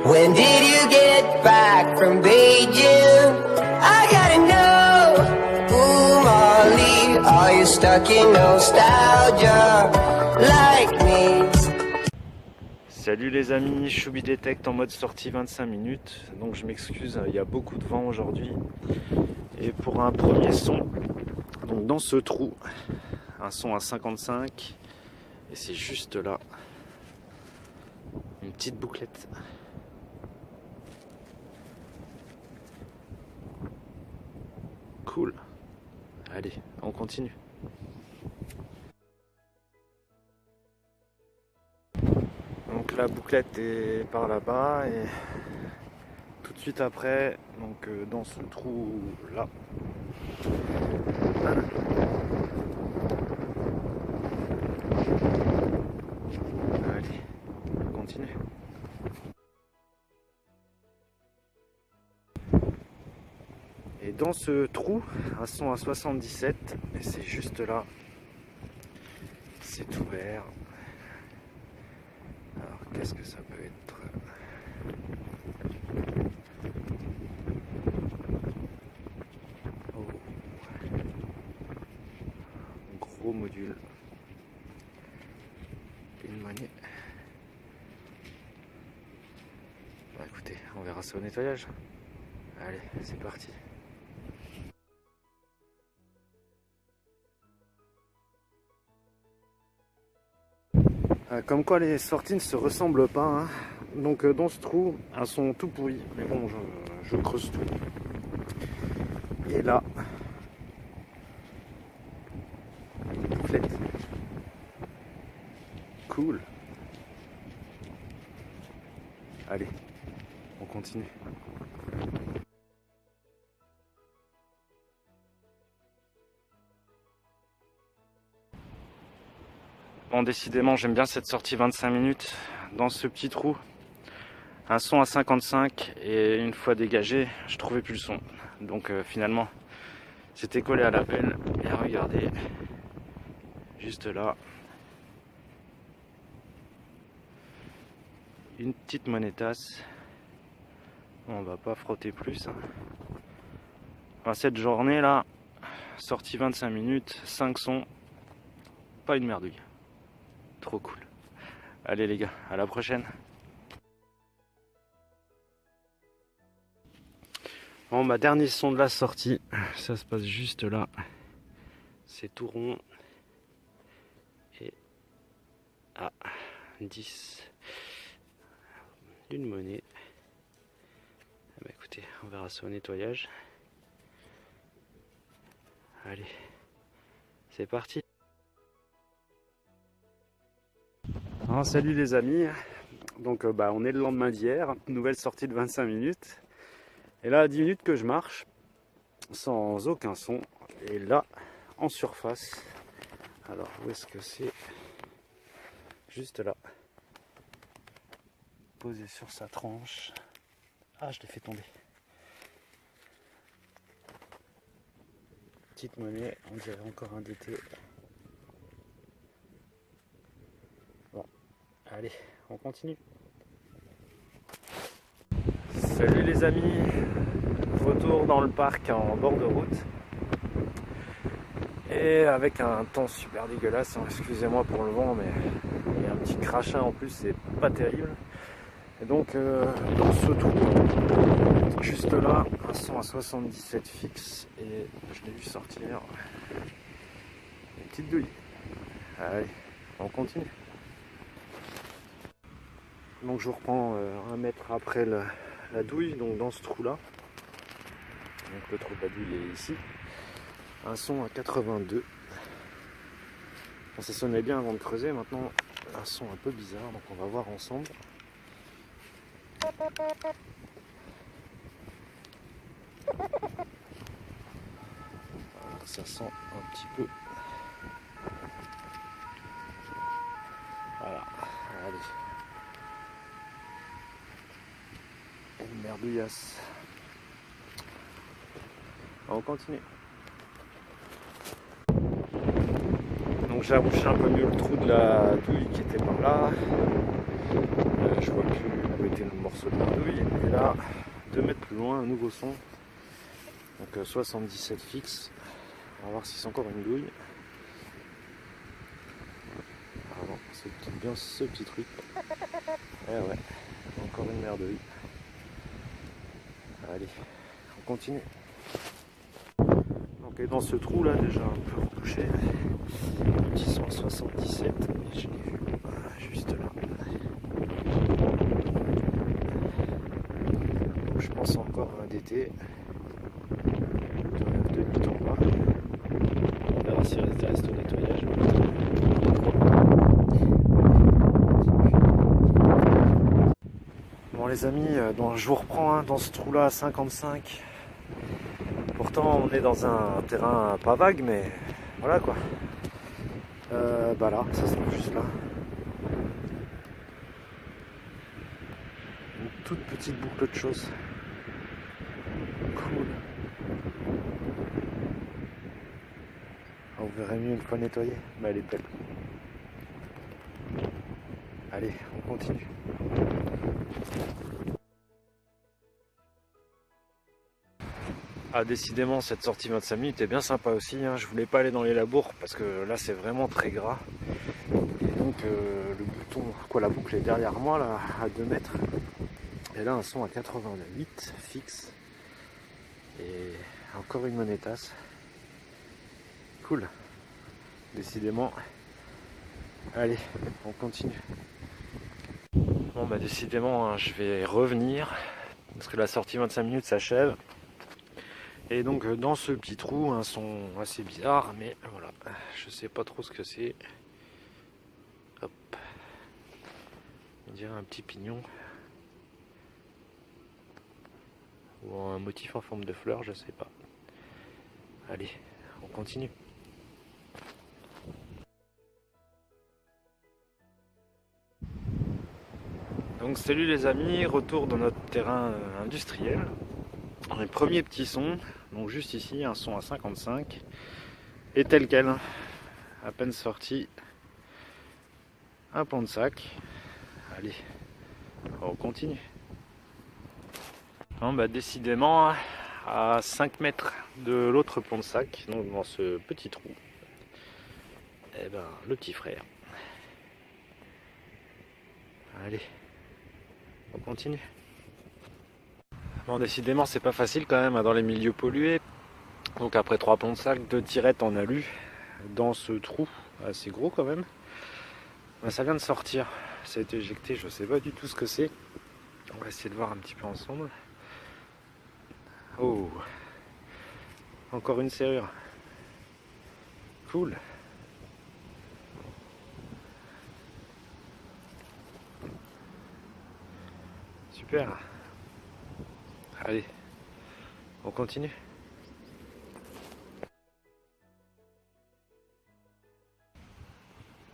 When did you get back from Beijing? I gotta know. Ooh, Molly, are you stuck in nostalgia like me? Salut les amis, Choubi Detect en mode sortie 25 minutes. Donc je m'excuse, il y a beaucoup de vent aujourd'hui. Et pour un premier son, donc dans ce trou, un son à 55. Et c'est juste là, une petite bouclette. Cool. Allez, on continue. Donc la bouclette est par là-bas et tout de suite après, donc dans ce trou là. Allez, on continue. Et dans ce trou, un son à 77, et c'est juste là. C'est ouvert. Alors qu'est-ce que ça peut être? Oh. Gros module. Une monnaie. Bah écoutez, on verra ça au nettoyage. Allez, c'est parti. Comme quoi les sorties ne se ressemblent pas, hein. Donc dans ce trou, un son tout pourri, mais bon, je creuse tout. Et là, une bouclette. Cool. Allez, on continue. Bon, décidément, j'aime bien cette sortie 25 minutes dans ce petit trou. Un son à 55 et une fois dégagé, je trouvais plus le son. Donc finalement, c'était collé à la pelle. Et regardez, juste là, une petite monétasse. On va pas frotter plus. Enfin, cette journée là, sortie 25 minutes, 5 sons, pas une merdouille. Trop cool. Allez les gars, à la prochaine. Bon, ma dernier son de la sortie, ça se passe juste là. C'est tout rond. Et à 10. Une monnaie. Bah, écoutez, on verra ça au nettoyage. Allez, c'est parti. Alors, salut les amis, donc on est le lendemain d'hier, nouvelle sortie de 25 minutes. Et là, 10 minutes que je marche, sans aucun son. Et là, en surface, alors où est-ce que c'est? Juste là. Posé sur sa tranche. Ah, je l'ai fait tomber. Petite monnaie, on dirait encore un DT. Allez, on continue. Salut les amis, retour dans le parc en bord de route. Et avec un temps super dégueulasse, hein. Excusez-moi pour le vent, mais il y a un petit crachin en plus, c'est pas terrible. Et donc dans ce trou, juste là, un son à 77 fixe, et je l'ai vu sortir une petite douille. Allez, on continue. Donc je reprends 1 mètre après la douille, donc dans ce trou là. Donc le trou de la douille est ici. Un son à 82. Bon, ça sonnait bien avant de creuser, maintenant un son un peu bizarre, donc on va voir ensemble. Alors, ça sent un petit peu. Voilà, allez. Une merdouillasse. On continue. Donc j'ai abouché un peu mieux le trou de la douille qui était par là. Je vois plus où était le morceau de la douille. là, 2 mètres plus loin, un nouveau son. Donc 77 fixe. On va voir si c'est encore une douille. Ah non, c'est bien ce petit truc. Eh ouais, encore une merdouille. Allez, on continue. Donc dans ce trou là, déjà un peu rebouché. Petit son 77, je l'ai vu juste là. Donc, je pense encore à un DT. De nuit en bas. On verra si reste au nettoyage. Bon les amis, je vous reprends dans ce trou là à 55. Pourtant on est dans un terrain pas vague, mais voilà quoi. Bah là, ça se trouve juste là. Une toute petite boucle de choses. Cool. On verrait mieux une fois nettoyée, mais elle est belle. Allez, on continue. Ah, décidément, cette sortie 25 minutes est bien sympa aussi. Hein. Je voulais pas aller dans les labours parce que là c'est vraiment très gras. Et donc le bouton, la boucle est derrière moi là, à 2 mètres. Et là un son à 88 fixe. Et encore une monétasse. Cool. Décidément. Allez, on continue. Bon bah décidément, hein, je vais revenir parce que la sortie 25 minutes s'achève. Et donc dans ce petit trou, un son assez bizarre, mais voilà, je sais pas trop ce que c'est. Hop. On dirait un petit pignon. Ou un motif en forme de fleur, je sais pas. Allez, on continue. Donc salut les amis, retour dans notre terrain industriel. Les premiers petits sons, donc juste ici, un son à 55. Et tel quel, à peine sorti, un pont de sac. Allez, on continue. Bon, bah, décidément, à 5 mètres de l'autre pont de sac, donc dans ce petit trou, et ben, le petit frère. Allez, on continue. Bon, décidément, c'est pas facile quand même dans les milieux pollués. Donc après 3 ponts de sac, 2 tirettes en alu dans ce trou assez gros quand même. Ben, ça vient de sortir. Ça a été éjecté, je sais pas du tout ce que c'est. On va essayer de voir un petit peu ensemble. Oh, encore une serrure. Cool. Super. Allez, on continue.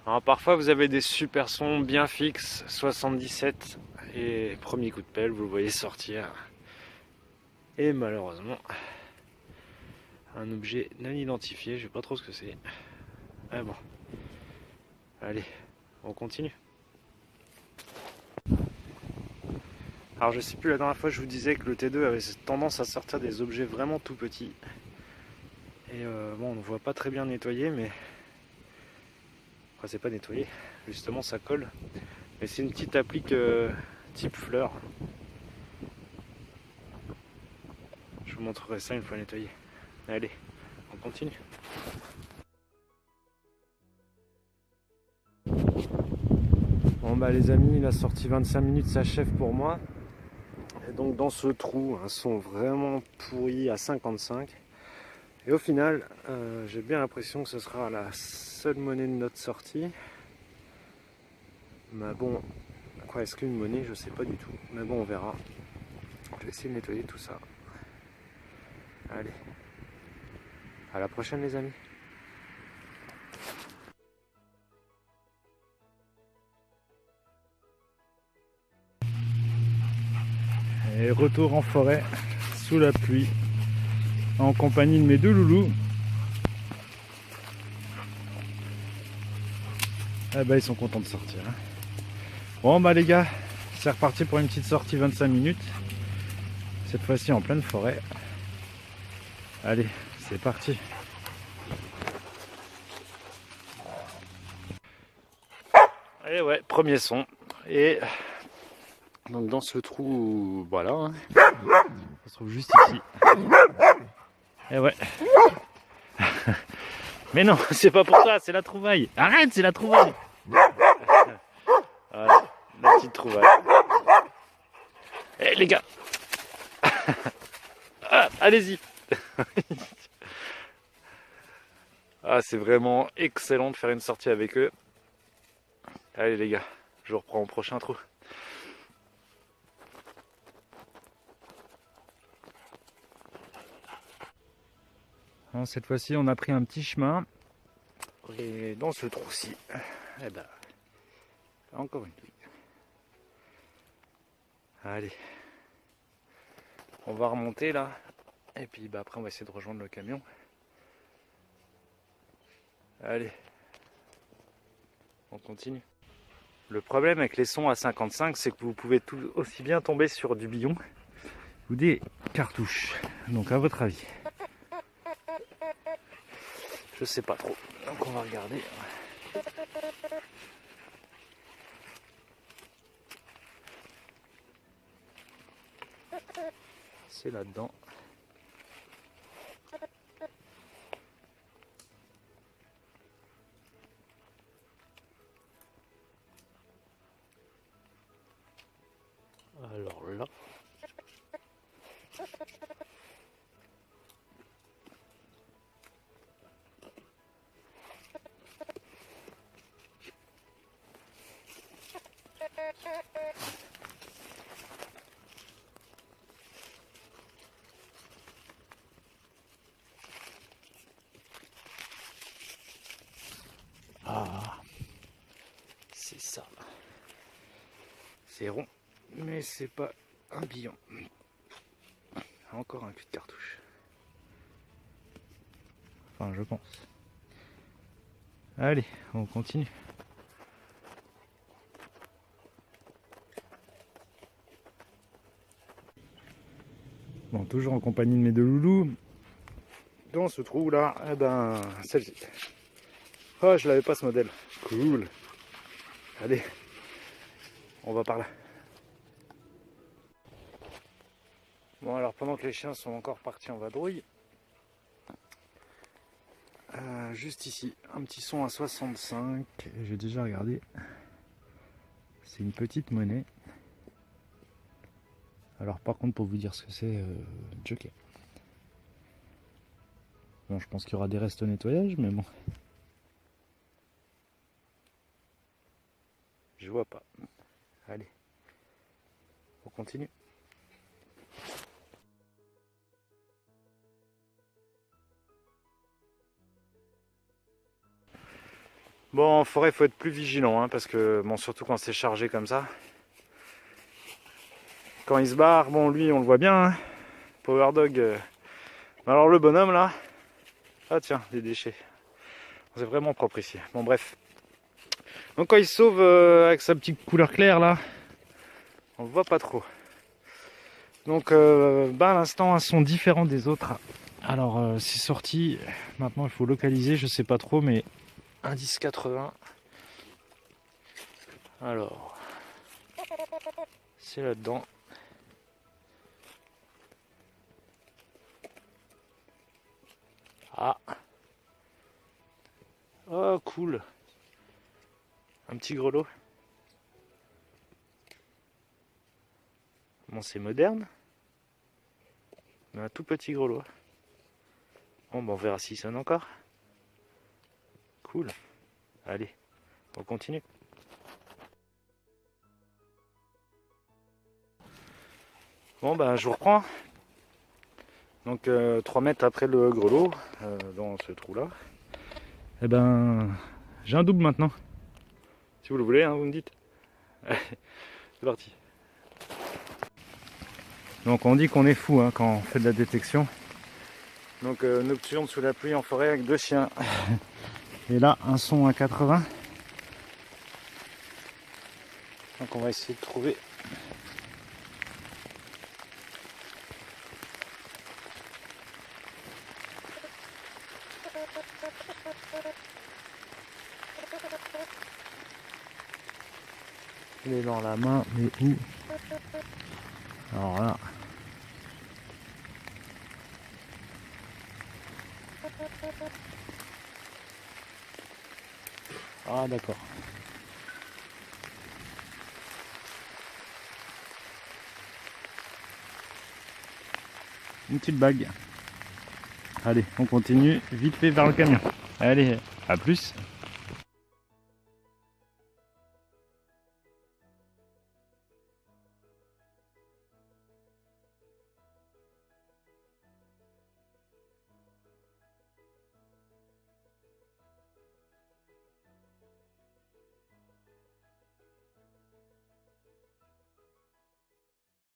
Alors, parfois vous avez des super sons bien fixes, 77, et premier coup de pelle, vous le voyez sortir. Et malheureusement, un objet non identifié, je sais pas trop ce que c'est. Ah bon, allez, on continue. Alors je sais plus, la dernière fois je vous disais que le T2 avait tendance à sortir des objets vraiment tout petits. Et bon, on ne voit pas très bien nettoyer, mais... Enfin, c'est pas nettoyé, justement ça colle. Mais c'est une petite applique type fleur. Je vous montrerai ça une fois nettoyé. Allez, on continue. Bon bah les amis, la sortie 25 minutes s'achève pour moi. Et donc dans ce trou, un son vraiment pourri à 55. Et au final, j'ai bien l'impression que ce sera la seule monnaie de notre sortie. Mais bon, quoi, est-ce qu'une monnaie, je sais pas du tout. Mais bon, on verra. Je vais essayer de nettoyer tout ça. Allez, à la prochaine les amis. Et retour en forêt, sous la pluie, en compagnie de mes 2 loulous. Eh ben ils sont contents de sortir. Hein. Bon bah les gars, c'est reparti pour une petite sortie 25 minutes. Cette fois-ci en pleine forêt. Allez, c'est parti. Et ouais, premier son. Et donc dans ce trou, voilà, hein, on se trouve juste ici. Et ouais. Mais non, c'est pas pour ça, c'est la trouvaille. Arrête, c'est la trouvaille. Voilà, la petite trouvaille. Eh les gars. Ah, allez-y. Ah, c'est vraiment excellent de faire une sortie avec eux. Allez les gars, je vous reprends au prochain trou. Alors, cette fois-ci, on a pris un petit chemin. Et dans ce trou-ci, eh ben, encore une touille. Allez, on va remonter là. Et puis bah, après, on va essayer de rejoindre le camion. Allez, on continue. Le problème avec les sons à 55, c'est que vous pouvez tout aussi bien tomber sur du billon ou des cartouches. Donc à votre avis? Je sais pas trop. Donc on va regarder. C'est là-dedans. Alors là. Ah, c'est ça. C'est rond, mais c'est pas un billon. Encore un cul de cartouche. Enfin, je pense. Allez, on continue. Bon, toujours en compagnie de mes deux loulous. Dans ce trou là, eh ben, celle-ci. Oh, je l'avais pas ce modèle. Cool. Allez, on va par là. Bon, alors pendant que les chiens sont encore partis en vadrouille, juste ici, un petit son à 65. J'ai déjà regardé. C'est une petite monnaie. Alors par contre, pour vous dire ce que c'est, Joker. Bon, je pense qu'il y aura des restes au nettoyage, mais bon. Je vois pas. Allez, on continue. Bon, en forêt, il faut être plus vigilant, hein, parce que, bon, surtout quand c'est chargé comme ça. Quand il se barre, bon, lui, on le voit bien, hein. Power Dog. Alors le bonhomme, là. Ah tiens, des déchets. C'est vraiment propre ici. Bon, bref. Donc quand il se sauve avec sa petite couleur claire, là, on le voit pas trop. Donc, bah, à l'instant, elles sont différentes des autres. Alors, c'est sorti. Maintenant, il faut localiser, je sais pas trop, mais... Indice 80. Alors, c'est là-dedans. Ah. Oh, cool. Un petit grelot. Bon, c'est moderne. Mais un tout petit grelot. Bon, bah, on verra s'il sonne encore. Cool. Allez, on continue. Bon, bah, je vous reprends. Donc, 3 mètres après le grelot, dans ce trou-là. Eh ben, j'ai un double maintenant. Si vous le voulez, hein, vous me dites. C'est parti. Donc, on dit qu'on est fou hein, quand on fait de la détection. Donc, nocturne sous la pluie en forêt avec 2 chiens. Et là, un son à 80. Donc on va essayer de trouver Il est dans la main, mais où? Alors là. Ah d'accord. Une petite bague. Allez, on continue vite fait vers le camion. Allez, à plus.